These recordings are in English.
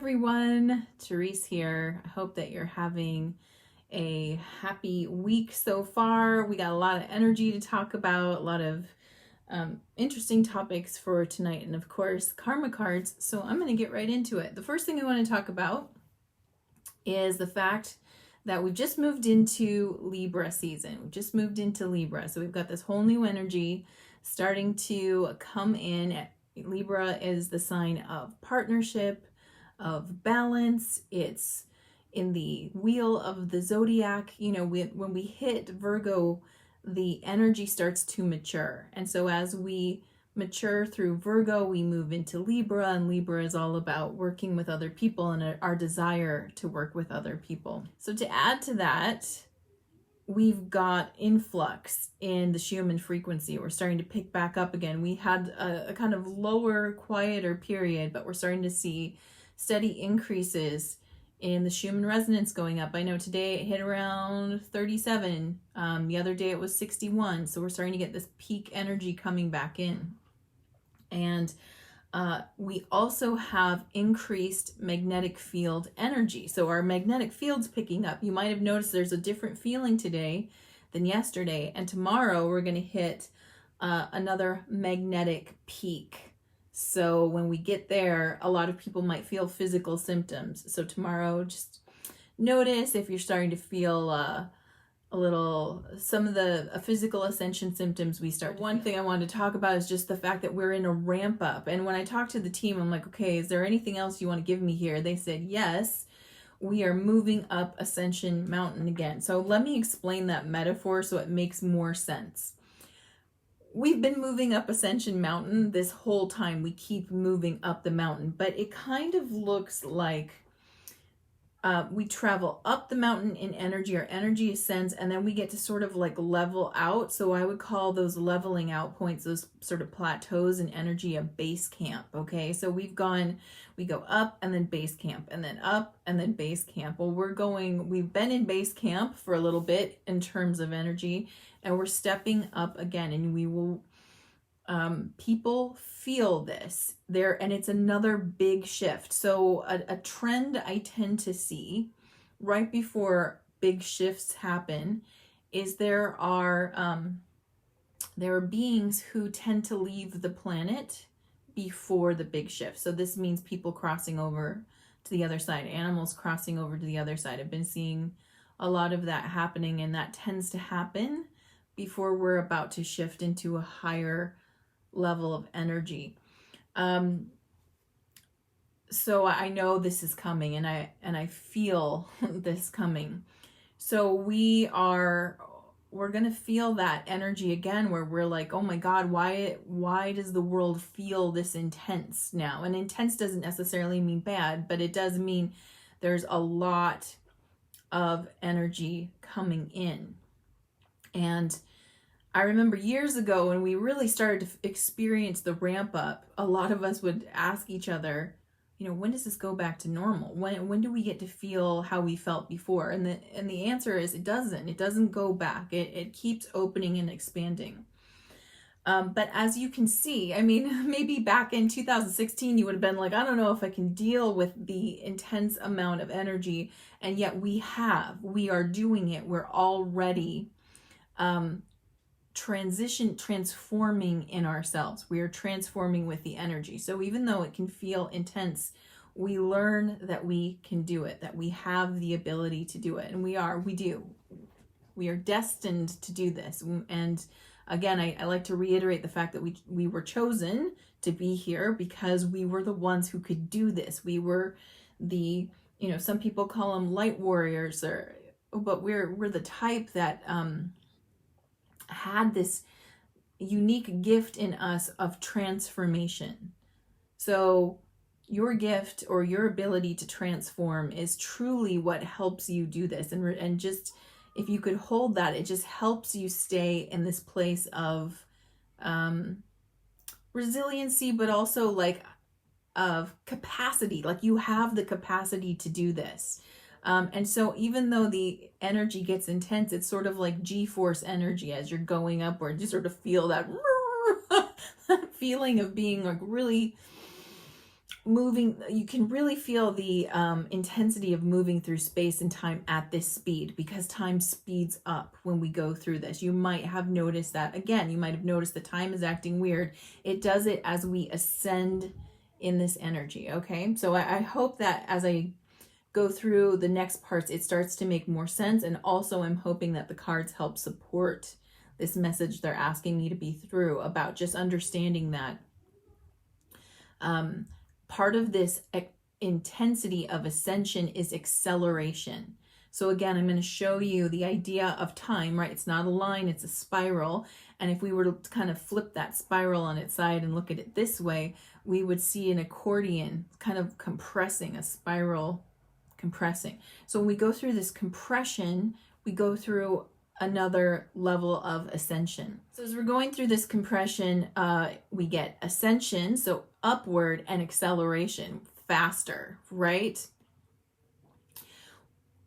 everyone, Therese here. I hope that you're having a happy week so far. We got a lot of energy to talk about, a lot of interesting topics for tonight, and of course, karma cards. So I'm going to get right into it. The first thing I want to talk about is the fact that we've just moved into Libra season. We've just moved into Libra. So we've got this whole new energy starting to come in. Libra is the sign of partnership, of balance. It's in the wheel of the zodiac. You know, when we hit Virgo, the energy starts to mature. And so as we mature through Virgo, we move into Libra, and Libra is all about working with other people and our desire to work with other people. So to add to that, we've got influx in the Schumann frequency. We're starting to pick back up again. We had a kind of lower, quieter period, but we're starting to see steady increases in the Schumann resonance going up. I know today it hit around 37. The other day it was 61. So we're starting to get this peak energy coming back in. And we also have increased magnetic field energy. So our magnetic field's picking up. You might have noticed there's a different feeling today than yesterday. And tomorrow we're going to hit another magnetic peak. So when we get there, a lot of people might feel physical symptoms. So tomorrow, just notice if you're starting to feel some of the physical ascension symptoms we start. One thing I wanted to talk about is just the fact that we're in a ramp up. And when I talked to the team, I'm like, okay, is there anything else you want to give me here? They said, yes, we are moving up Ascension Mountain again. So let me explain that metaphor so it makes more sense. We've been moving up Ascension Mountain this whole time. We keep moving up the mountain, but it kind of looks like we travel up the mountain in energy. Our energy ascends, and then we get to sort of like level out. So I would call those leveling out points, those sort of plateaus in energy, a base camp. Okay, so we go up and then base camp, and then up and then base camp. Well, we've been in base camp for a little bit in terms of energy, and we're stepping up again, and we will people feel this there, and it's another big shift. So a trend I tend to see right before big shifts happen is there are beings who tend to leave the planet before the big shift. So this means people crossing over to the other side, animals crossing over to the other side. I've been seeing a lot of that happening, and that tends to happen before we're about to shift into a higher level of energy. So I know this is coming, and I feel this coming. So we're going to feel that energy again, where we're like, oh my God, why does the world feel this intense now? And intense doesn't necessarily mean bad, but it does mean there's a lot of energy coming in. And I remember years ago when we really started to experience the ramp up, a lot of us would ask each other, when does this go back to normal? When do we get to feel how we felt before? And the answer is it doesn't go back. It keeps opening and expanding. But as you can see, I mean, maybe back in 2016, you would have been like, I don't know if I can deal with the intense amount of energy. And yet we are doing it. We're already, transforming in ourselves. We are transforming with the energy. So even though it can feel intense, we learn that we can do it, that we have the ability to do it. And we are destined to do this. And again, I like to reiterate the fact that we were chosen to be here because we were the ones who could do this. We were some people call them light warriors, but we're the type that had this unique gift in us of transformation. So your gift or your ability to transform is truly what helps you do this. And just if you could hold that, it just helps you stay in this place of resiliency, but also of capacity. Like you have the capacity to do this. And so even though the energy gets intense, it's sort of like G-force energy as you're going upward. You sort of feel that feeling of being like really moving, you can really feel the intensity of moving through space and time at this speed, because time speeds up when we go through this. You might have noticed that. Again, you might have noticed the time is acting weird. It does it as we ascend in this energy, okay? So I hope that as I go through the next parts, it starts to make more sense. And also I'm hoping that the cards help support this message they're asking me to be through, about just understanding that part of this intensity of ascension is acceleration. So again, I'm going to show you the idea of time, right? It's not a line, it's a spiral. And if we were to kind of flip that spiral on its side and look at it this way, we would see an accordion kind of compressing, a spiral compressing. So when we go through this compression, we go through another level of ascension. So as we're going through this compression, we get ascension, so upward, and acceleration, faster, right?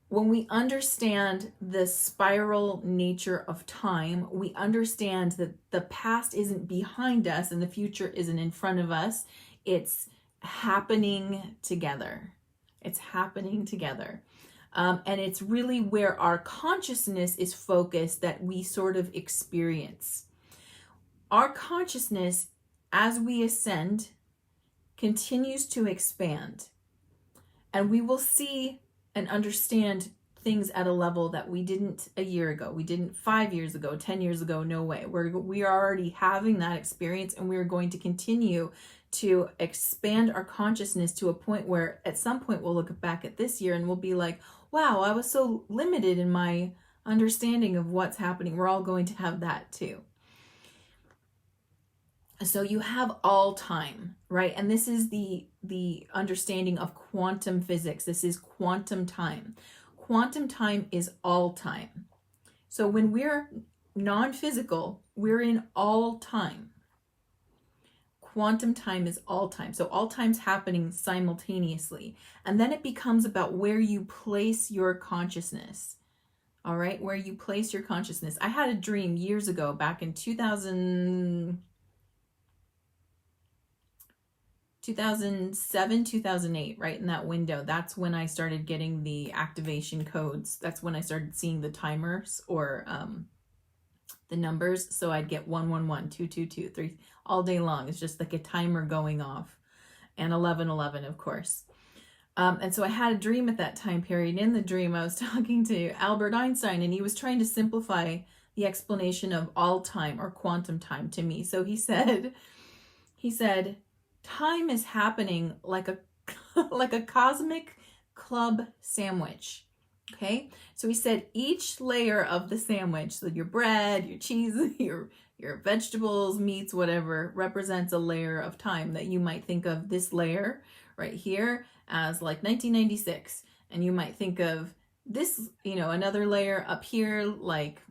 When we understand the spiral nature of time, we understand that the past isn't behind us and the future isn't in front of us. It's happening together. It's happening together. And it's really where our consciousness is focused that we sort of experience. Our consciousness, as we ascend, continues to expand. And we will see and understand things at a level that we didn't a year ago. We didn't 5 years ago, 10 years ago, no way. We are already having that experience, and we're going to continue to expand our consciousness to a point where at some point we'll look back at this year and we'll be like, wow, I was so limited in my understanding of what's happening. We're all going to have that too. So you have all time, right? And this is the understanding of quantum physics. This is quantum time. Quantum time is all time. So when we're non-physical, we're in all time. Quantum time is all time. So all time's happening simultaneously. And then it becomes about where you place your consciousness. All right, where you place your consciousness. I had a dream years ago, back in 2007, 2008, right in that window. That's when I started getting the activation codes. That's when I started seeing the timers, or the numbers. So I'd get 111, 222, 3 all day long. It's just like a timer going off, and 1111, of course. And so I had a dream at that time period. In the dream, I was talking to Albert Einstein, and he was trying to simplify the explanation of all time, or quantum time, to me. So he said, time is happening like a like a cosmic club sandwich. Okay, so he said each layer of the sandwich, so your bread, your cheese, your vegetables, meats, whatever, represents a layer of time. That you might think of this layer right here as like 1996, and you might think of this, another layer up here like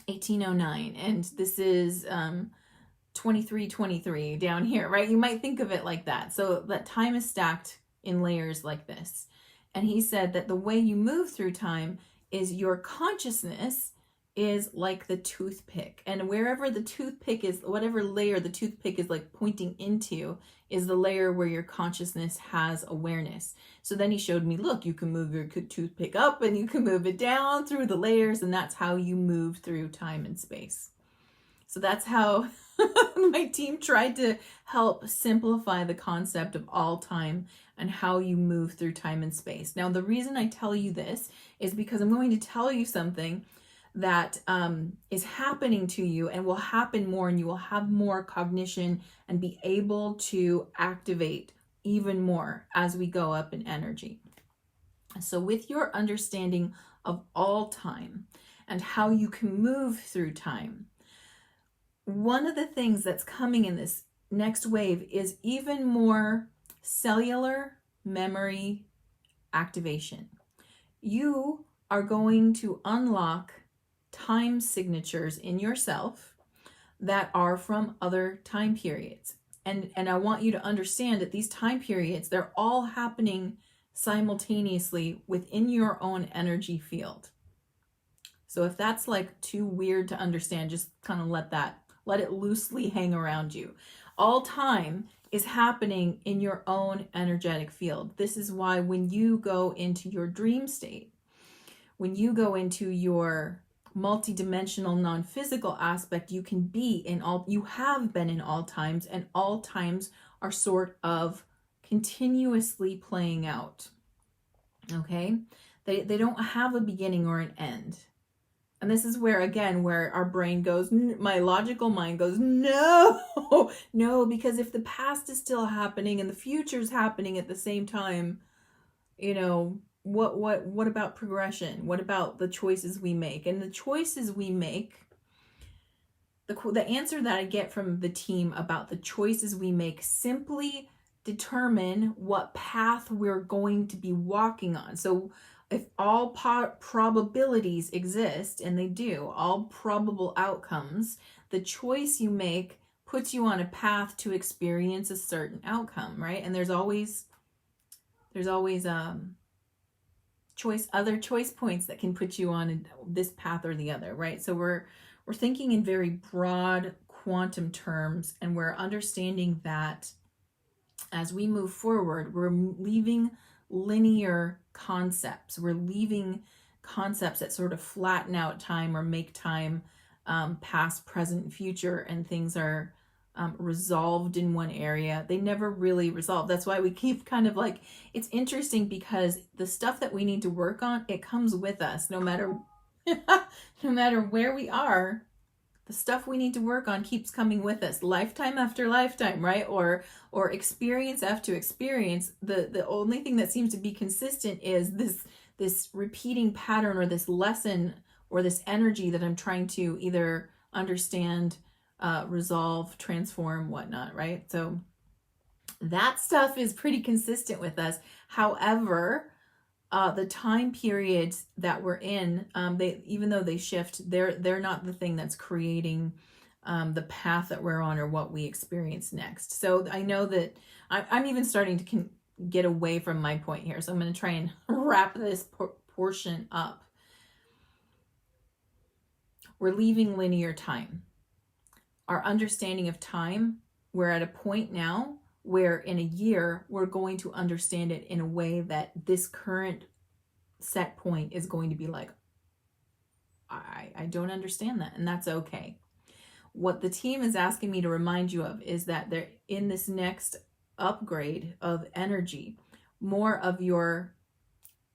1809, and this is 2323 down here, right? You might think of it like that. So that time is stacked in layers like this. And he said that the way you move through time is your consciousness is like the toothpick. And wherever the toothpick is, whatever layer the toothpick is like pointing into, is the layer where your consciousness has awareness. So then he showed me, look, you can move your toothpick up and you can move it down through the layers, and that's how you move through time and space. So that's how my team tried to help simplify the concept of all time and how you move through time and space. Now, the reason I tell you this is because I'm going to tell you something that is happening to you and will happen more, and you will have more cognition and be able to activate even more as we go up in energy. So with your understanding of all time and how you can move through time, one of the things that's coming in this next wave is even more cellular memory activation. You are going to unlock time signatures in yourself that are from other time periods. And I want you to understand that these time periods, they're all happening simultaneously within your own energy field. So if that's like too weird to understand, just kind of let it loosely hang around you. All time is happening in your own energetic field. This is why when you go into your dream state, when you go into your multidimensional non-physical aspect, you can be in all, you have been in all times, and all times are sort of continuously playing out. Okay? They don't have a beginning or an end. And this is where, again, where our brain goes, my logical mind goes, no, no, because if the past is still happening and the future is happening at the same time, you know, what about progression? What about the choices we make? And the choices we make, the answer that I get from the team about the choices we make simply determine what path we're going to be walking on. So if all probabilities exist, and they do, all probable outcomes, the choice you make puts you on a path to experience a certain outcome, right? And there's always other choice points that can put you on this path or the other, right? So we're thinking in very broad quantum terms, and we're understanding that as we move forward, we're leaving linear concepts. We're leaving concepts that sort of flatten out time or make time past, present, future, and things are resolved in one area. They never really resolve. That's why we keep kind of like, it's interesting because the stuff that we need to work on, it comes with us no matter no matter where we are. The stuff we need to work on keeps coming with us lifetime after lifetime, right? Or experience after experience. The only thing that seems to be consistent is this repeating pattern, or this lesson, or this energy that I'm trying to either understand, resolve, transform, whatnot, right? So that stuff is pretty consistent with us. However, the time periods that we're in, they, even though they shift, they're not the thing that's creating the path that we're on or what we experience next. So I know that I'm even starting to get away from my point here. So I'm going to try and wrap this portion up. We're leaving linear time. Our understanding of time, we're at a point now where in a year, we're going to understand it in a way that this current set point is going to be like, I don't understand that. And that's okay. What the team is asking me to remind you of is that they're in this next upgrade of energy, more of your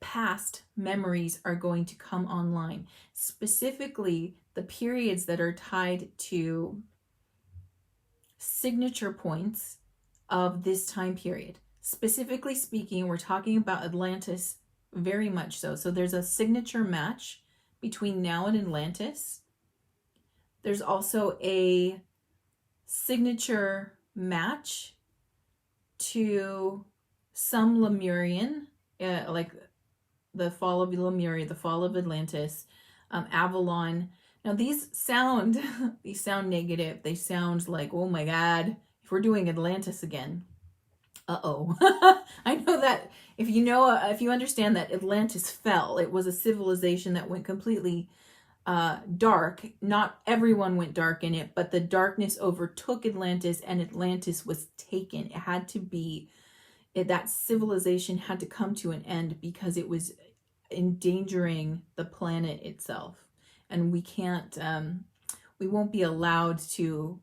past memories are going to come online, specifically the periods that are tied to signature points of this time period. Specifically speaking, we're talking about Atlantis very much so. So there's a signature match between now and Atlantis. There's also a signature match to some Lemurian, like the fall of Lemuria, the fall of Atlantis, Avalon. Now these sound negative. They sound like, oh my God, if we're doing Atlantis again. Uh-oh. I know that if you understand that Atlantis fell, it was a civilization that went completely dark. Not everyone went dark in it, but the darkness overtook Atlantis and Atlantis was taken. It had to be, that civilization had to come to an end because it was endangering the planet itself. And we can't, we won't be allowed to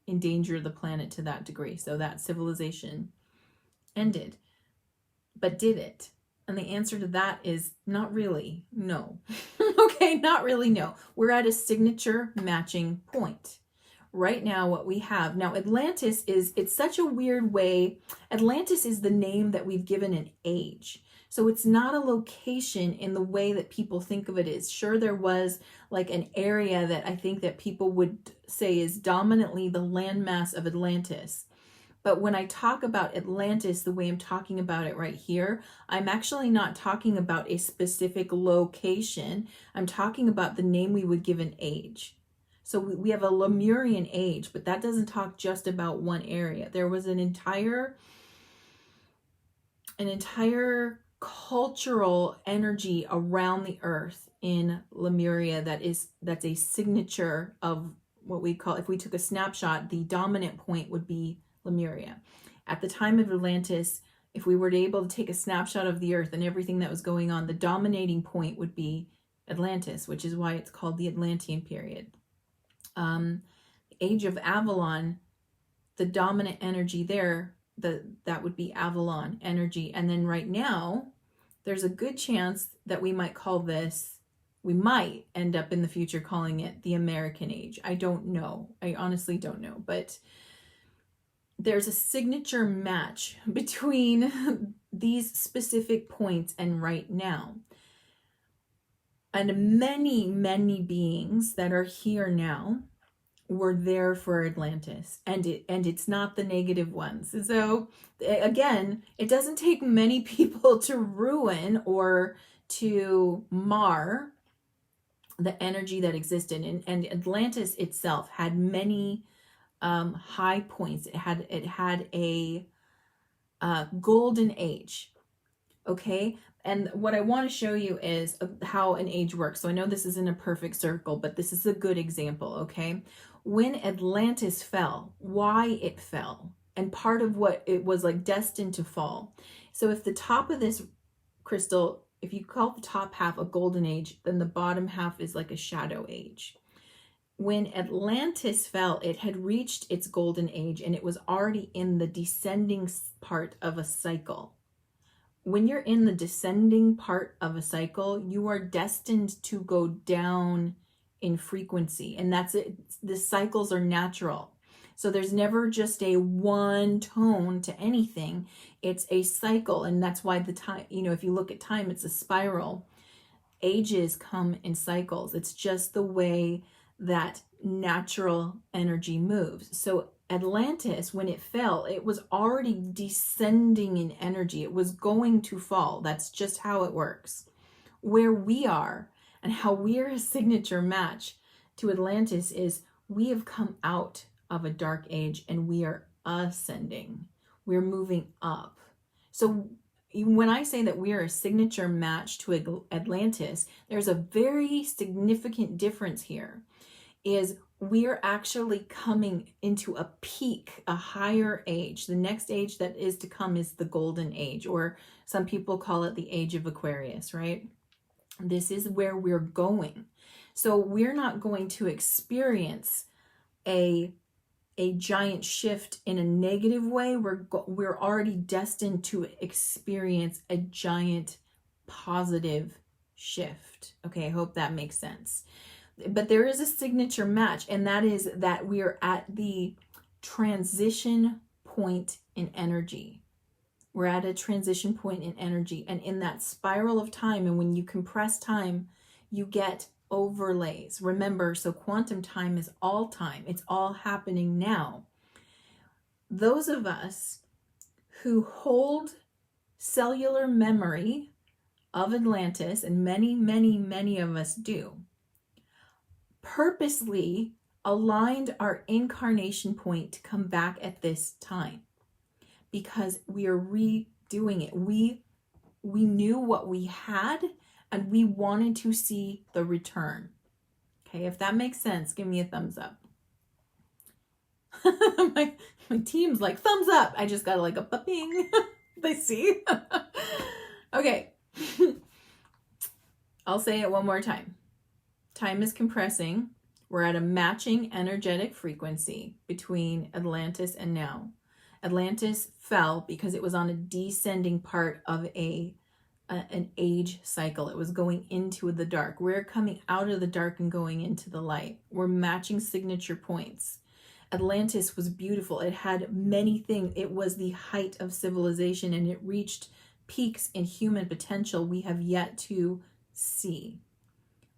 endanger the planet to that degree. So that civilization ended. But did it? And the answer to that is not really, no. Okay, not really, no. We're at a signature matching point. Right now, what we have, now Atlantis it's such a weird way. Atlantis is the name that we've given an age. So it's not a location in the way that people think of it is. Sure, there was like an area that I think that people would say is dominantly the landmass of Atlantis. But when I talk about Atlantis, the way I'm talking about it right here, I'm actually not talking about a specific location. I'm talking about the name we would give an age. So we have a Lemurian age, but that doesn't talk just about one area. There was an entire cultural energy around the earth in Lemuria that's a signature of what we call, if we took a snapshot, the dominant point would be Lemuria. At the time of Atlantis, if we were able to take a snapshot of the earth and everything that was going on, the dominating point would be Atlantis, which is why it's called the Atlantean period. Age of Avalon, the dominant energy there, that would be Avalon energy. And then right now, there's a good chance that we might end up in the future calling it the American Age. I don't know. I honestly don't know. But there's a signature match between these specific points and right now. And many, many beings that are here now were there for Atlantis, and it's not the negative ones. So again, it doesn't take many people to ruin or to mar the energy that existed, and Atlantis itself had many high points. It had a golden age. Okay, and what I want to show you is how an age works. So I know this isn't a perfect circle, but this is a good example. Okay, when Atlantis fell, why it fell, and part of what it was like destined to fall. So if the top of this crystal, if you call the top half a golden age, then the bottom half is like a shadow age. When Atlantis fell, it had reached its golden age, and it was already in the descending part of a cycle. When you're in the descending part of a cycle, you are destined to go down in frequency, and that's it. The cycles are natural. So there's never just a one tone to anything. It's a cycle, and that's why the time, if you look at time, it's a spiral. Ages come in cycles. It's just the way that natural energy moves. So Atlantis, when it fell, it was already descending in energy. It was going to fall. That's just how it works. Where we are and how we are a signature match to Atlantis is we have come out of a dark age and we are ascending. We're moving up. So when I say that we are a signature match to Atlantis, there's a very significant difference here. Is we're actually coming into a peak, a higher age. The next age that is to come is the golden age, or some people call it the age of Aquarius, right? This is where we're going. So we're not going to experience a giant shift in a negative way. We're already destined to experience a giant positive shift. Okay, I hope that makes sense. But there is a signature match, and that is that we are at the transition point in energy. We're at a transition point in energy, and in that spiral of time, and when you compress time, you get overlays. Remember, so quantum time is all time. It's all happening now. Those of us who hold cellular memory of Atlantis, and many, many, many of us do, purposely aligned our incarnation point to come back at this time because we are redoing it. We knew what we had and we wanted to see the return. Okay, if that makes sense, give me a thumbs up. my team's like, thumbs up. I just got like a ping. They see? Okay. I'll say it one more time. Time is compressing. We're at a matching energetic frequency between Atlantis and now. Atlantis fell because it was on a descending part of an age cycle. It was going into the dark. We're coming out of the dark and going into the light. We're matching signature points. Atlantis was beautiful. It had many things. It was the height of civilization, and it reached peaks in human potential we have yet to see.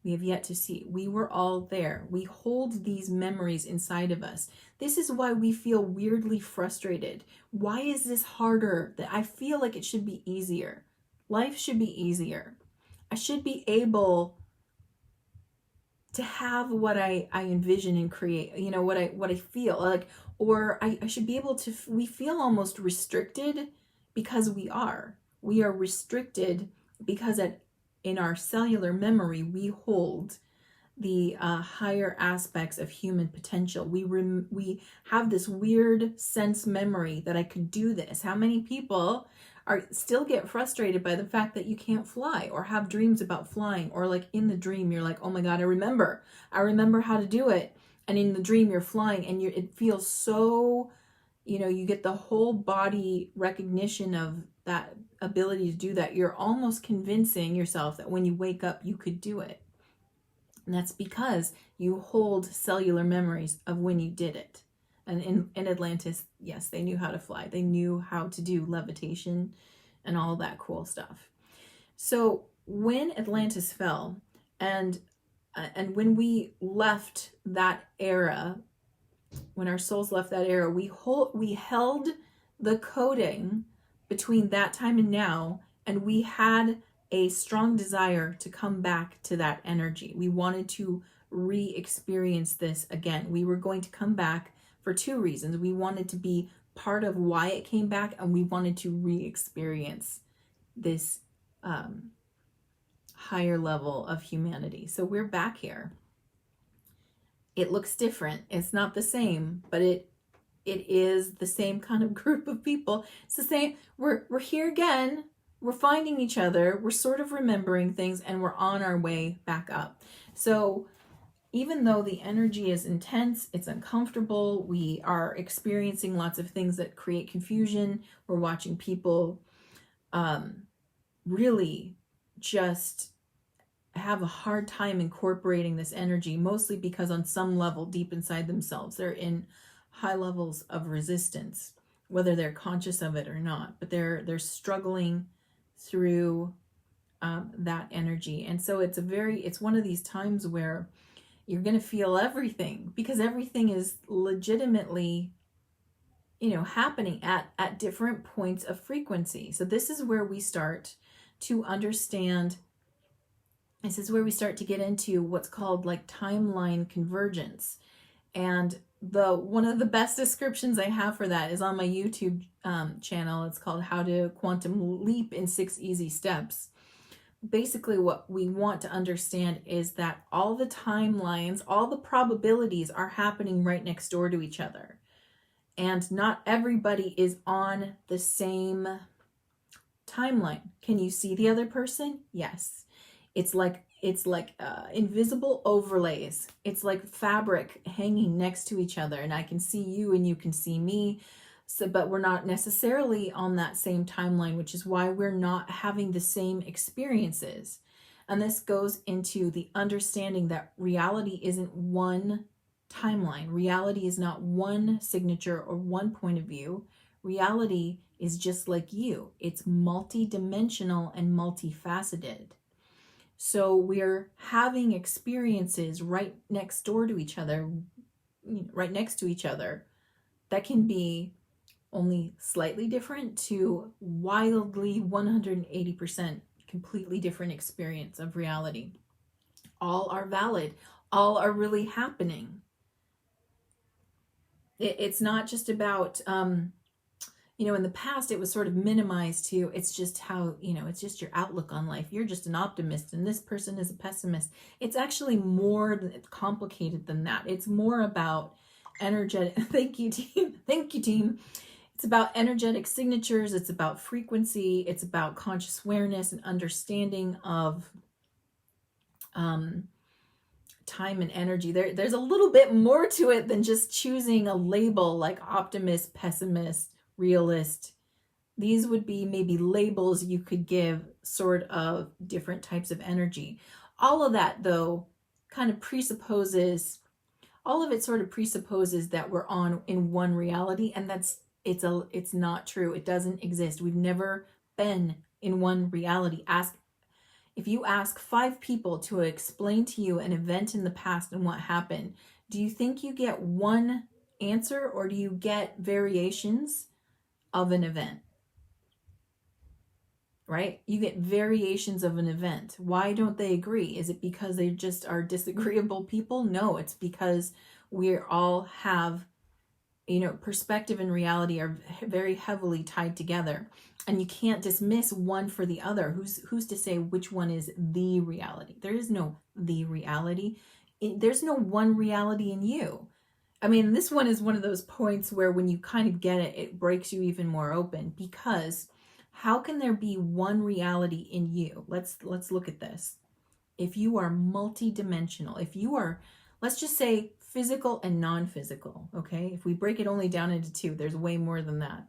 We have yet to see. We were all there. We hold these memories inside of us. This is why we feel weirdly frustrated. Why is this harder? I feel like it should be easier. Life should be easier. I should be able to have what I envision and create, what I feel like, or I should be able to, we feel almost restricted because we are restricted because in our cellular memory, we hold the higher aspects of human potential. We have this weird sense memory that I could do this. How many people still get frustrated by the fact that you can't fly, or have dreams about flying, or like in the dream you're like, oh my God, I remember how to do it, and in the dream you're flying, and it feels so, you get the whole body recognition of that ability to do that. You're almost convincing yourself that when you wake up you could do it. And that's because you hold cellular memories of when you did it. And in Atlantis, yes, they knew how to fly. They knew how to do levitation and all that cool stuff. So when Atlantis fell, and when we left that era, when our souls left that era, we held the coding between that time and now, and we had a strong desire to come back to that energy. We wanted to re-experience this again. We were going to come back for two reasons. We wanted to be part of why it came back, and we wanted to re-experience this higher level of humanity. So we're back here. It looks different. It's not the same, but it is the same kind of group of people. It's the same. We're here again. We're finding each other. We're sort of remembering things, and we're on our way back up. So even though the energy is intense, it's uncomfortable, we are experiencing lots of things that create confusion. We're watching people really just have a hard time incorporating this energy, mostly because on some level deep inside themselves, they're in high levels of resistance, whether they're conscious of it or not, but they're struggling through that energy. And so it's one of these times where you're going to feel everything, because everything is legitimately, happening at different points of frequency. So this is where we start to understand. This is where we start to get into what's called like timeline convergence. And one of the best descriptions I have for that is on my YouTube channel. It's called How to Quantum Leap in 6 Easy Steps. Basically what we want to understand is that all the timelines, all the probabilities are happening right next door to each other. And not everybody is on the same timeline. Can you see the other person? Yes. It's like invisible overlays. It's like fabric hanging next to each other, and I can see you and you can see me. So, but we're not necessarily on that same timeline, which is why we're not having the same experiences. And this goes into the understanding that reality isn't one timeline. Reality is not one signature or one point of view. Reality is just like you. It's multidimensional and multifaceted. So we're having experiences right next door to each other, right next to each other, that can be only slightly different to wildly 180% completely different experience of reality. All are valid. All are really happening. It's not just about, in the past it was sort of minimized to, it's just how, it's just your outlook on life. You're just an optimist and this person is a pessimist. It's actually more complicated than that. It's more about energetic, thank you team. It's about energetic signatures. It's about frequency. It's about conscious awareness and understanding of time and energy. There's a little bit more to it than just choosing a label like optimist, pessimist, realist. These would be maybe labels you could give sort of different types of energy. All of that, though, kind of presupposes, all of it sort of presupposes that we're on in one reality, and it's not true. It doesn't exist. We've never been in one reality. If you ask 5 people to explain to you an event in the past and what happened, do you think you get one answer, or do you get variations of an event? Right? You get variations of an event. Why don't they agree? Is it because they just are disagreeable people? No, it's because we all have, perspective and reality are very heavily tied together, and you can't dismiss one for the other. Who's to say which one is the reality? There is no the reality. there's no one reality in you. I mean, this one is one of those points where when you kind of get it, it breaks you even more open, because how can there be one reality in you? Let's look at this. If you are multidimensional, if you are, let's just say physical and non-physical, okay? If we break it only down into two, there's way more than that.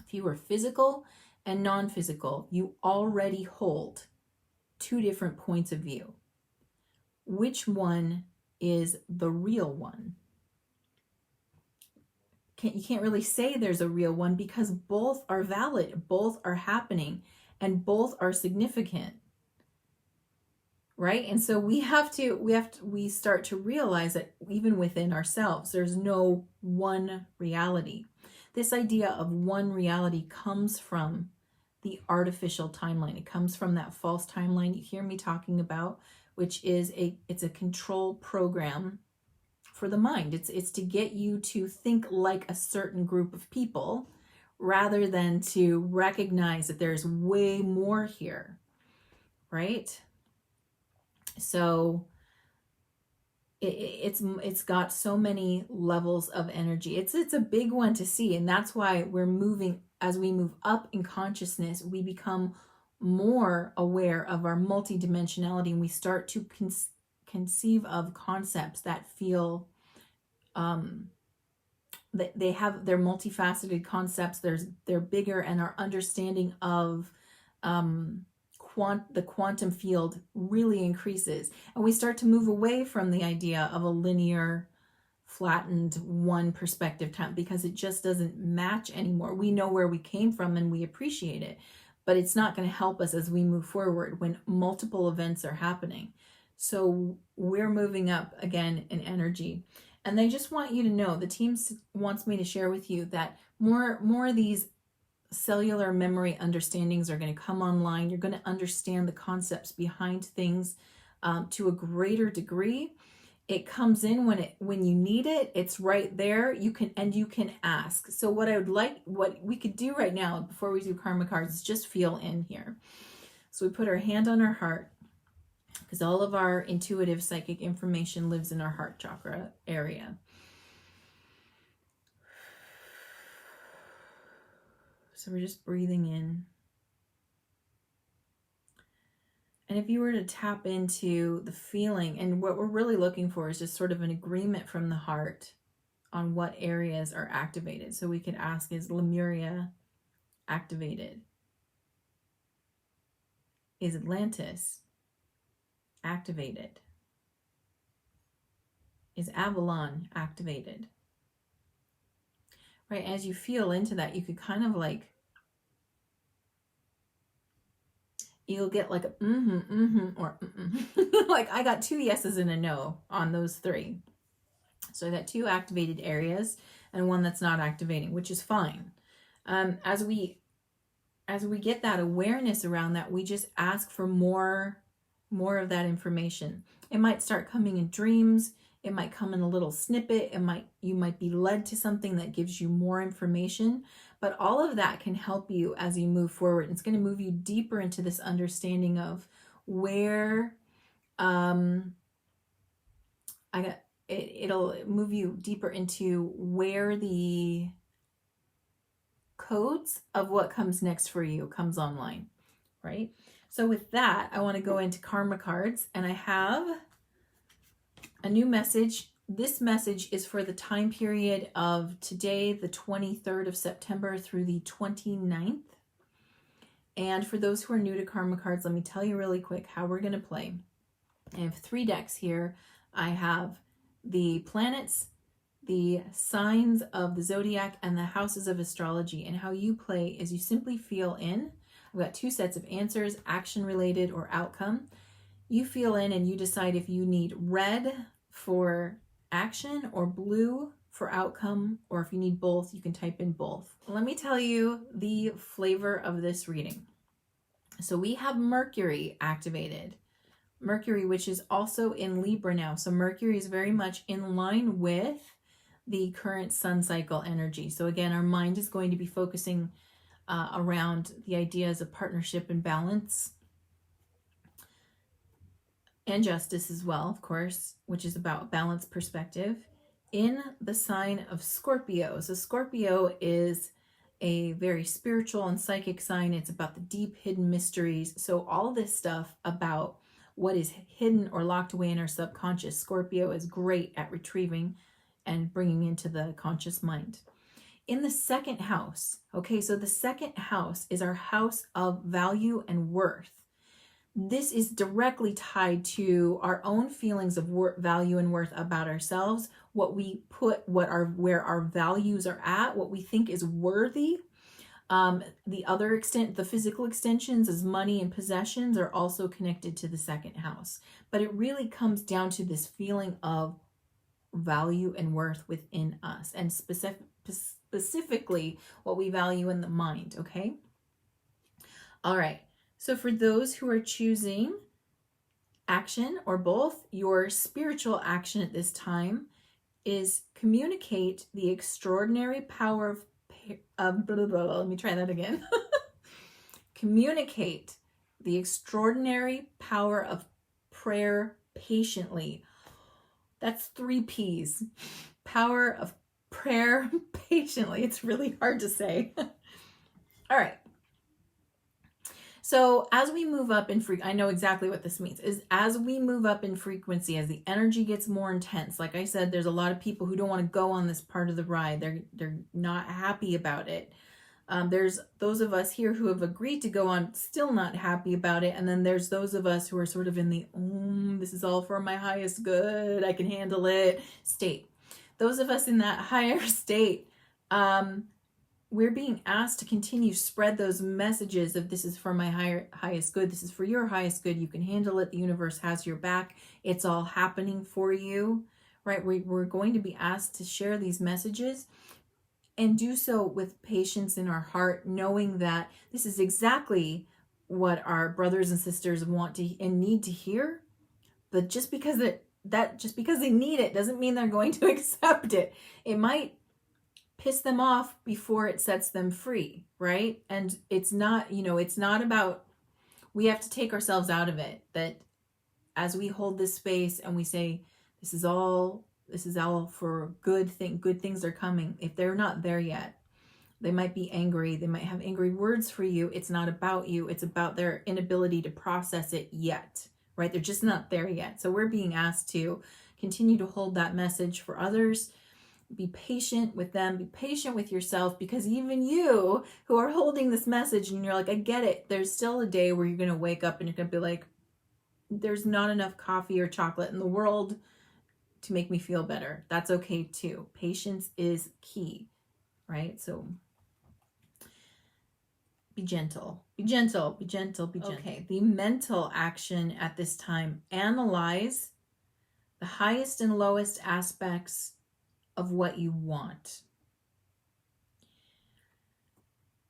If you are physical and non-physical, you already hold two different points of view. Which one is the real one? You can't really say there's a real one, because both are valid, both are happening, and both are significant. Right? And so we start to realize that even within ourselves, there's no one reality. This idea of one reality comes from the artificial timeline. It comes from that false timeline you hear me talking about, which is it's a control program for the mind. It's to get you to think like a certain group of people, rather than to recognize that there's way more here, right? So it's got so many levels of energy. It's a big one to see, and that's why we're moving. As we move up in consciousness, we become more aware of our multidimensionality, and we start to conceive of concepts that feel that they have, they're multifaceted concepts. They're bigger, and our understanding of the quantum field really increases, and we start to move away from the idea of a linear, flattened one perspective time, because it just doesn't match anymore. We know where we came from and we appreciate it, but it's not going to help us as we move forward when multiple events are happening. So we're moving up again in energy, and they just want you to know, the team wants me to share with you that more of these cellular memory understandings are going to come online. You're going to understand the concepts behind things to a greater degree. It comes in when you need it. It's right there. You can ask. So what we could do right now before we do karma cards is just feel in here. So we put our hand on our heart, because all of our intuitive psychic information lives in our heart chakra area. So we're just breathing in. And if you were to tap into the feeling, and what we're really looking for is just sort of an agreement from the heart on what areas are activated. So we could ask, is Lemuria activated? Is Atlantis activated? Is Avalon activated? Right, as you feel into that, you could kind of like, you'll get like a or like I got 2 yeses and a no on those 3. So I got 2 activated areas and 1 that's not activating, which is fine. As we get that awareness around that, we just ask for more of that information. It might start coming in dreams. It might come in a little snippet. You might be led to something that gives you more information, but all of that can help you as you move forward. It's going to move you deeper into this understanding of where, it'll move you deeper into where the codes of what comes next for you comes online, right? So with that, I want to go into karma cards, and I have a new message. This message is for the time period of today, the 23rd of September through the 29th. And for those who are new to karma cards, let me tell you really quick how we're going to play. I have 3 decks here. I have the planets, the signs of the zodiac, and the houses of astrology. And how you play is you simply feel in. I've got 2 sets of answers, action related or outcome. You feel in and you decide if you need red for action or blue for outcome, or if you need both, you can type in both. Let me tell you the flavor of this reading. So we have Mercury activated. Mercury, which is also in Libra now. So Mercury is very much in line with the current sun cycle energy. So again, our mind is going to be focusing around the ideas of partnership and balance. and justice as well, of course, which is about balanced perspective, in the sign of Scorpio. So Scorpio is a very spiritual and psychic sign. It's about the deep hidden mysteries. So all this stuff about what is hidden or locked away in our subconscious, Scorpio is great at retrieving and bringing into the conscious mind. In the second house, okay, so the second house is our house of value and worth. This is directly tied to our own feelings of value and worth about ourselves, what we put, where our values are at, what we think is worthy. The physical extensions as money and possessions are also connected to the second house. But it really comes down to this feeling of value and worth within us, and specifically what we value in the mind, okay? All right. So for those who are choosing action or both, your spiritual action at this time is communicate the extraordinary power of let me try that again. Communicate the extraordinary power of prayer patiently. That's 3 P's. Power of prayer patiently. It's really hard to say. All right. So as we move up in I know exactly what this means, is as we move up in frequency, as the energy gets more intense, like I said, there's a lot of people who don't want to go on this part of the ride. They're not happy about it. There's those of us here who have agreed to go on, still not happy about it. And then there's those of us who are sort of in the, this is all for my highest good, I can handle it state. Those of us in that higher state, we're being asked to continue spread those messages of this is for my highest good. This is for your highest good. You can handle it. The universe has your back. It's all happening for you, right? We're going to be asked to share these messages and do so with patience in our heart, knowing that this is exactly what our brothers and sisters want to and need to hear. But just because they need it doesn't mean they're going to accept it. It might piss them off before it sets them free, right? And it's not, it's not about, we have to take ourselves out of it. That as we hold this space and we say, this is all for good things are coming. If they're not there yet, they might be angry. They might have angry words for you. It's not about you. It's about their inability to process it yet, right? They're just not there yet. So we're being asked to continue to hold that message for others. Be patient with them, be patient with yourself, because even you who are holding this message and you're like, I get it, there's still a day where you're going to wake up and you're going to be like, there's not enough coffee or chocolate in the world to make me feel better. That's okay too. Patience is key, right? So be gentle, be gentle, be gentle, be gentle. Okay, the mental action at this time, analyze the highest and lowest aspects of what you want.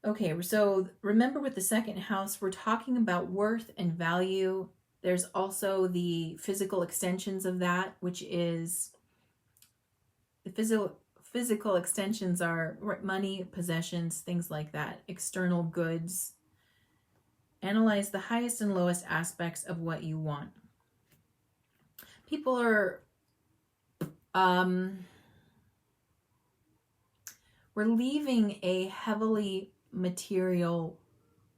Okay, so remember with the second house, we're talking about worth and value. There's also the physical extensions of that, which is the physical extensions are money, possessions, things like that, external goods. Analyze the highest and lowest aspects of what you want. People are we're leaving a heavily material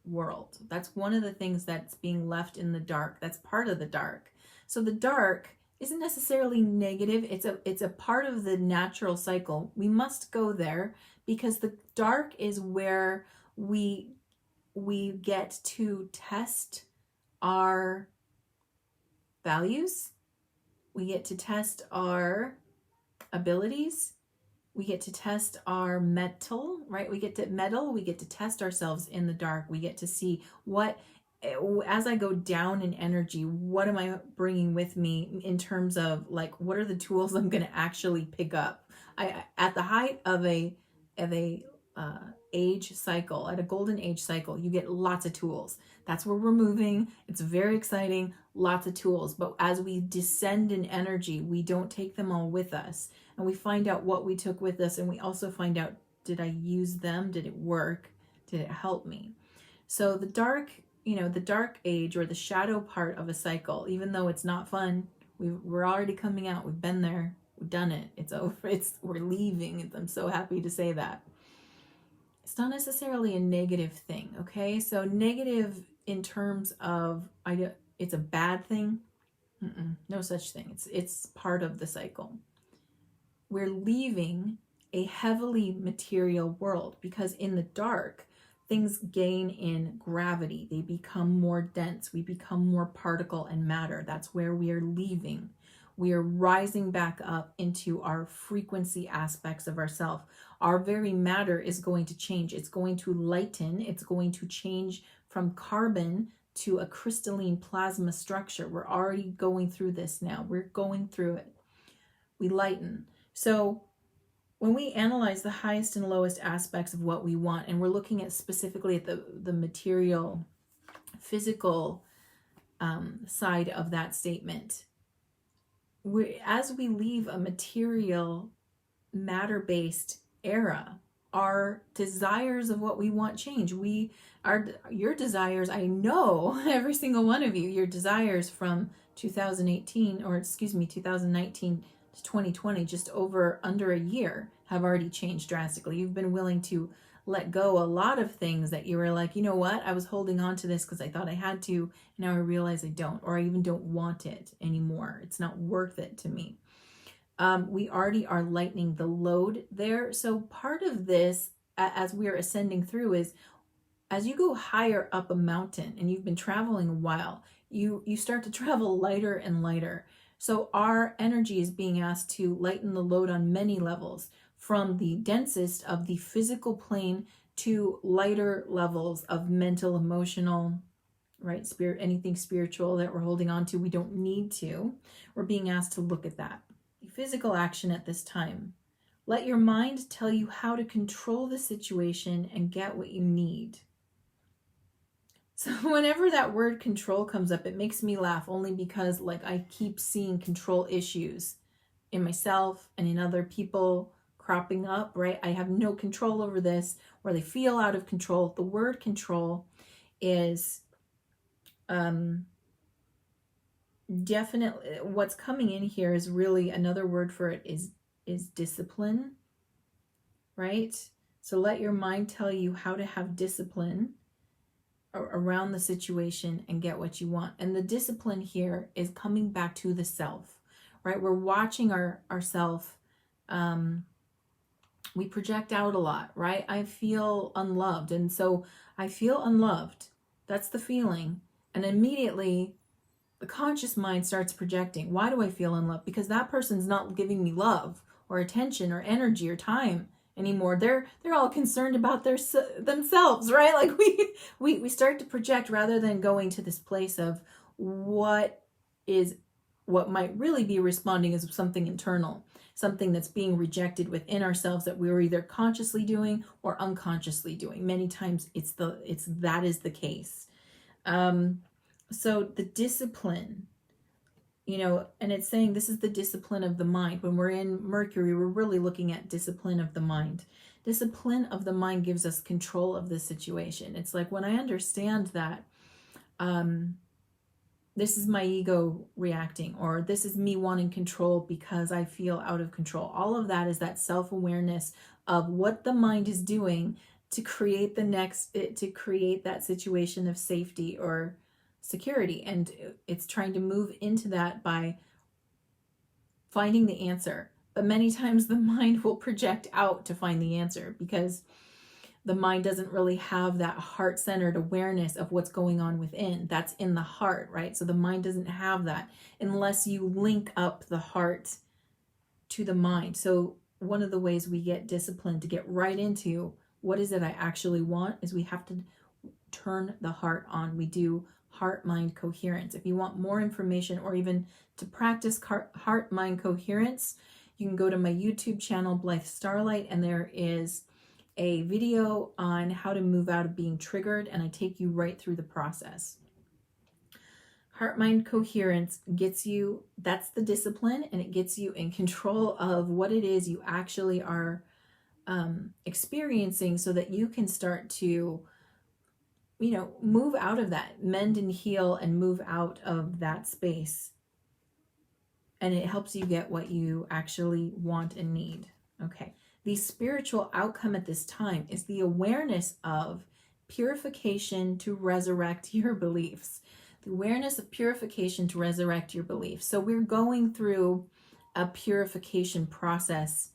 world. That's one of the things that's being left in the dark. That's part of the dark. So the dark isn't necessarily negative. It's a part of the natural cycle. We must go there because the dark is where we get to test our values. We get to test our abilities. We get to test our mettle, right? We get to test ourselves in the dark. We get to see as I go down in energy, what am I bringing with me in terms of like, what are the tools I'm going to actually pick up? At the height of a age cycle, at a golden age cycle, you get lots of tools. That's where we're moving. It's very exciting, lots of tools. But as we descend in energy, we don't take them all with us. And we find out what we took with us. And we also find out, did I use them? Did it work? Did it help me? So the dark the dark age or the shadow part of a cycle, even though it's not fun, we're already coming out. We've been there. We've done it. It's over. We're leaving. I'm so happy to say that. It's not necessarily a negative thing, okay? So negative in terms of it's a bad thing. No such thing. It's part of the cycle. We're leaving a heavily material world because in the dark, things gain in gravity. They become more dense. We become more particle and matter. That's where we are leaving. We are rising back up into our frequency aspects of ourself. Our very matter is going to change. It's going to lighten. It's going to change from carbon to a crystalline plasma structure. We're already going through this now. We're going through it. We lighten. So when we analyze the highest and lowest aspects of what we want, and we're looking at specifically at the material, physical side of that statement, as we leave a material, matter-based era, our desires of what we want change. Your desires, I know, every single one of you, your desires from 2019 to 2020, just under a year, have already changed drastically. You've been willing to let go a lot of things that you were like, you know what, I was holding on to this because I thought I had to, and now I realize I don't, or I even don't want it anymore. It's not worth it to me. We already are lightening the load there. So part of this, as we are ascending through, is as you go higher up a mountain and you've been traveling a while, you start to travel lighter and lighter. So our energy is being asked to lighten the load on many levels, from the densest of the physical plane to lighter levels of mental, emotional, right? Anything spiritual that we're holding on to, we don't need to. We're being asked to look at that. Physical action at this time. Let your mind tell you how to control the situation and get what you need. So whenever that word control comes up, it makes me laugh, only because I keep seeing control issues in myself and in other people cropping up, right? I have no control over this, or they feel out of control. The word control is definitely, what's coming in here is really, another word for it is discipline, right? So let your mind tell you how to have discipline around the situation and get what you want. And the discipline here is coming back to the self, right? We're watching ourself. We project out a lot, right? I feel unloved. And so I feel unloved. That's the feeling. And immediately the conscious mind starts projecting. Why do I feel unloved? Because that person's not giving me love or attention or energy or time anymore. They're all concerned about themselves, right? We start to project rather than going to this place of what might really be responding as something internal, something that's being rejected within ourselves that we were either consciously doing or unconsciously doing. Many times that is the case. So the discipline, and it's saying this is the discipline of the mind. When we're in Mercury, we're really looking at discipline of the mind. Discipline of the mind gives us control of the situation. It's like when I understand that this is my ego reacting, or this is me wanting control because I feel out of control. All of that is that self-awareness of what the mind is doing to create that situation of safety or security. And it's trying to move into that by finding the answer. But many times the mind will project out to find the answer because the mind doesn't really have that heart-centered awareness of what's going on within. That's in the heart, right? So the mind doesn't have that unless you link up the heart to the mind. So one of the ways we get disciplined to get right into what is it I actually want is we have to turn the heart on. We do heart-mind coherence. If you want more information or even to practice heart-mind coherence, you can go to my YouTube channel, Blythe Starlight, and there is a video on how to move out of being triggered, and I take you right through the process. Heart-mind coherence gets you, that's the discipline, and it gets you in control of what it is you actually are experiencing, so that you can start to, move out of that, mend and heal and move out of that space. And it helps you get what you actually want and need. Okay. The spiritual outcome at this time is the awareness of purification to resurrect your beliefs. The awareness of purification to resurrect your beliefs. So we're going through a purification process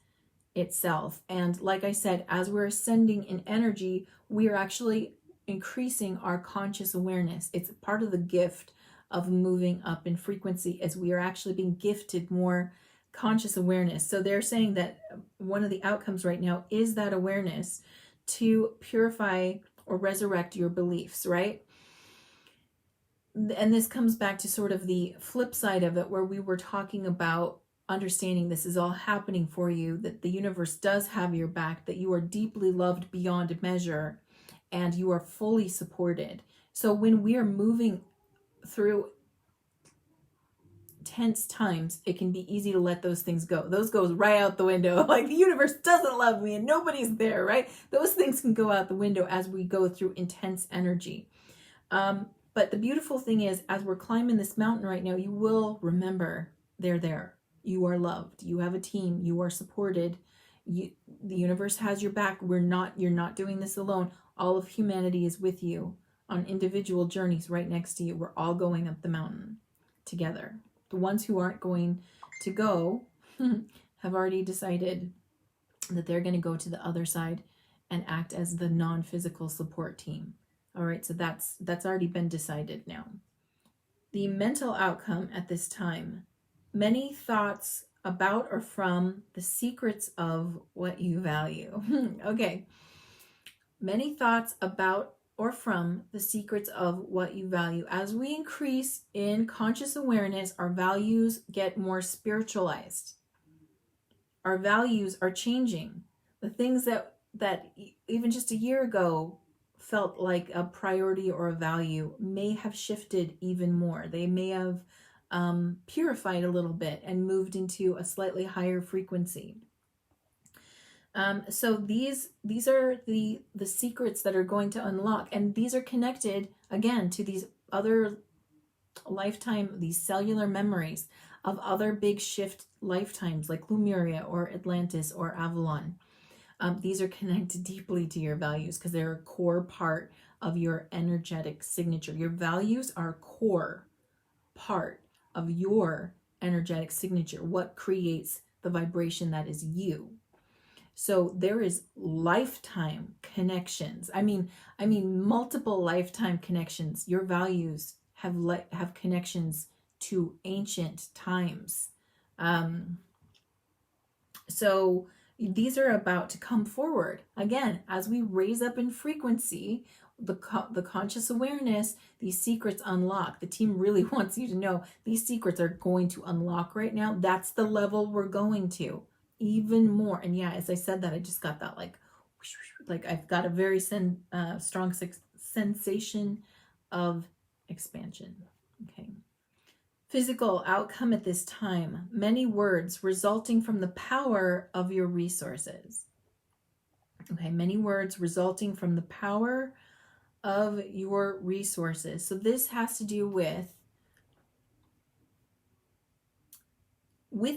itself. And like I said, as we're ascending in energy, we are actually increasing our conscious awareness. It's part of the gift of moving up in frequency, as we are actually being gifted more conscious awareness. So they're saying that one of the outcomes right now is that awareness to purify or resurrect your beliefs, right? And this comes back to sort of the flip side of it, where we were talking about understanding this is all happening for you, that the universe does have your back, that you are deeply loved beyond measure, and you are fully supported. So when we are moving through tense times, it can be easy to let those things go. Those goes right out the window. Like, the universe doesn't love me and nobody's there, right? Those things can go out the window as we go through intense energy. But the beautiful thing is, as we're climbing this mountain right now, you will remember they're there. You are loved. You have a team. You are supported. The universe has your back. You're not doing this alone. All of humanity is with you on individual journeys right next to you. We're all going up the mountain together. The ones who aren't going to go have already decided that they're going to go to the other side and act as the non-physical support team. All right, so that's already been decided now. The mental outcome at this time: many thoughts about or from the secrets of what you value. Okay. Many thoughts about or from the secrets of what you value. As we increase in conscious awareness, our values get more spiritualized. Our values are changing. The things that even just a year ago felt like a priority or a value may have shifted even more. They may have purified a little bit and moved into a slightly higher frequency. So these are the secrets that are going to unlock, and these are connected again to these other lifetime, these cellular memories of other big shift lifetimes like Lemuria or Atlantis or Avalon. These are connected deeply to your values because they're a core part of your energetic signature. Your values are a core part of your energetic signature, what creates the vibration that is you. So there is lifetime connections. I mean multiple lifetime connections. Your values have connections to ancient times. So these are about to come forward. Again, as we raise up in frequency, the conscious awareness, these secrets unlock. The team really wants you to know these secrets are going to unlock right now. That's the level we're going to. Even more. And yeah, as I said that, I just got that like I've got a very strong sensation of expansion. Okay. Physical outcome at this time: many words resulting from the power of your resources. Okay, many words resulting from the power of your resources. So this has to do with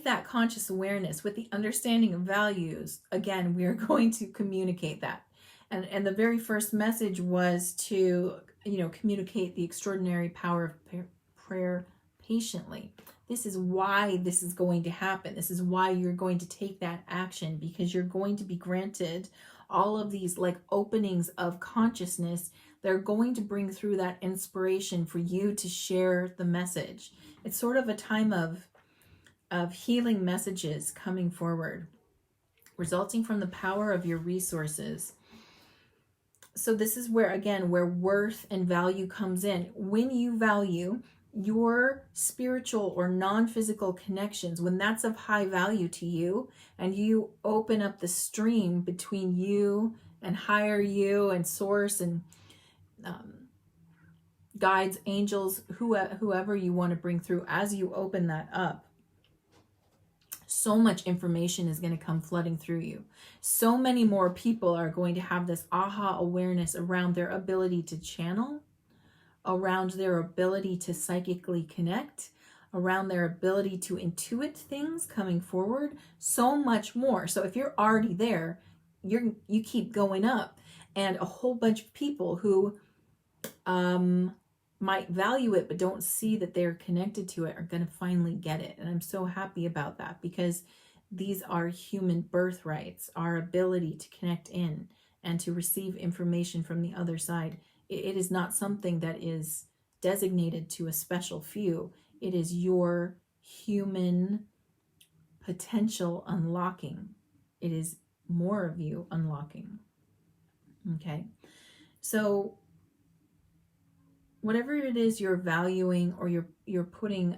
that conscious awareness, with the understanding of values. Again, we are going to communicate that. And the very first message was to, communicate the extraordinary power of prayer patiently. This is why this is going to happen. This is why you're going to take that action, because you're going to be granted all of these like openings of consciousness. They're going to bring through that inspiration for you to share the message. It's sort of a time of healing messages coming forward, resulting from the power of your resources. So this is where, again, where worth and value comes in. When you value your spiritual or non-physical connections, when that's of high value to you, and you open up the stream between you and higher you and source and guides, angels, whoever you want to bring through, as you open that up, so much information is going to come flooding through you. So many more people are going to have this aha awareness around their ability to channel, around their ability to psychically connect, around their ability to intuit things coming forward, so much more. So if you're already there, you keep going up, and a whole bunch of people who might value it but don't see that they're connected to it are going to finally get it. And I'm so happy about that, because these are human birthrights, our ability to connect in and to receive information from the other side. It is not something that is designated to a special few. It is your human potential unlocking. It is more of you unlocking. Okay. So whatever it is you're valuing or you're putting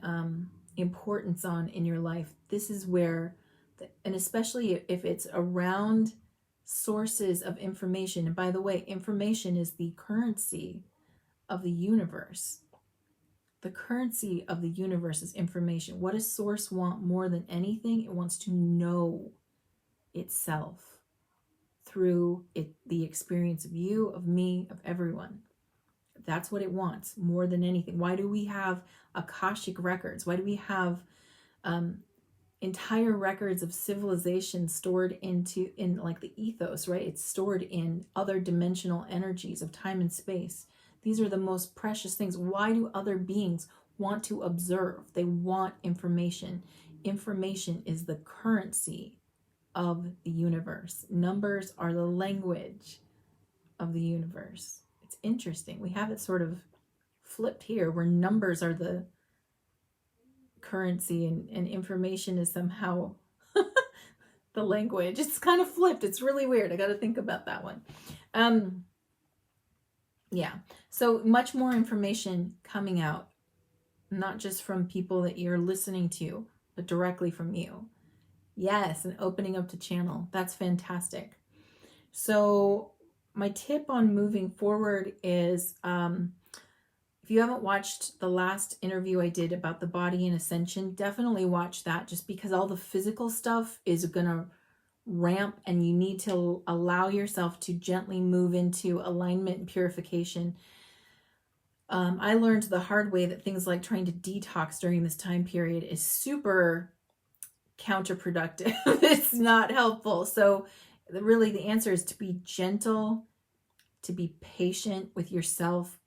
importance on in your life, this is where, and especially if it's around sources of information. And by the way, information is the currency of the universe. The currency of the universe is information. What does source want more than anything? It wants to know itself through the experience of you, of me, of everyone. That's what it wants more than anything. Why do we have Akashic records? Why do we have entire records of civilization stored in like the ethos, right? It's stored in other dimensional energies of time and space. These are the most precious things. Why do other beings want to observe? They want information. Information is the currency of the universe. Numbers are the language of the universe. It's interesting. We have it sort of flipped here, where numbers are the currency and information is somehow the language. It's kind of flipped. It's really weird. I got to think about that one. Yeah. So much more information coming out, not just from people that you're listening to, but directly from you. Yes. And opening up to channel. That's fantastic. So my tip on moving forward is, if you haven't watched the last interview I did about the body and ascension, definitely watch that, just because all the physical stuff is going to ramp and you need to allow yourself to gently move into alignment and purification. I learned the hard way that things like trying to detox during this time period is super counterproductive. It's not helpful. So really the answer is to be gentle, to be patient with yourself,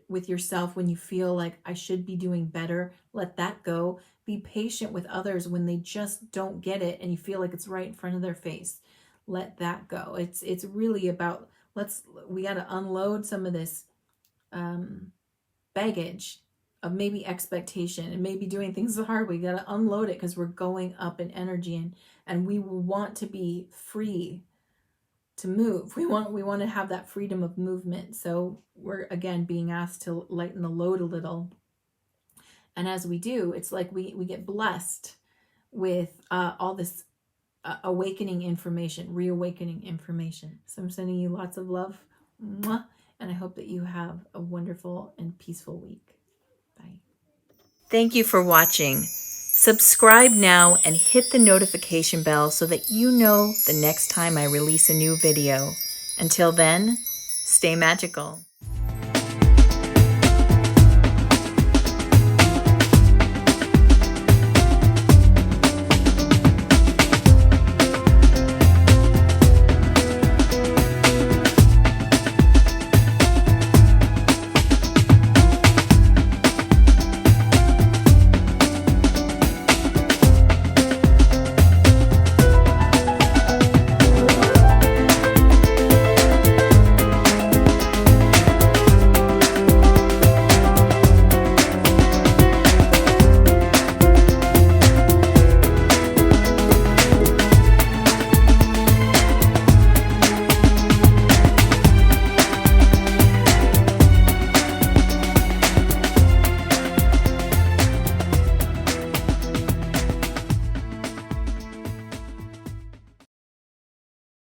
with yourself when you feel like I should be doing better. Let that go. Be patient with others when they just don't get it and you feel like it's right in front of their face. Let that go. It's really about, we got to unload some of this baggage of maybe expectation and maybe doing things the hard way. We got to unload it because we're going up in energy, and we want to be free to move. We want to have that freedom of movement. So we're again being asked to lighten the load a little. And as we do, it's like we get blessed with all this awakening information, reawakening information. So I'm sending you lots of love. Mwah. And I hope that you have a wonderful and peaceful week. Bye. Thank you for watching. Subscribe now and hit the notification bell so that you know the next time I release a new video. Until then, stay magical.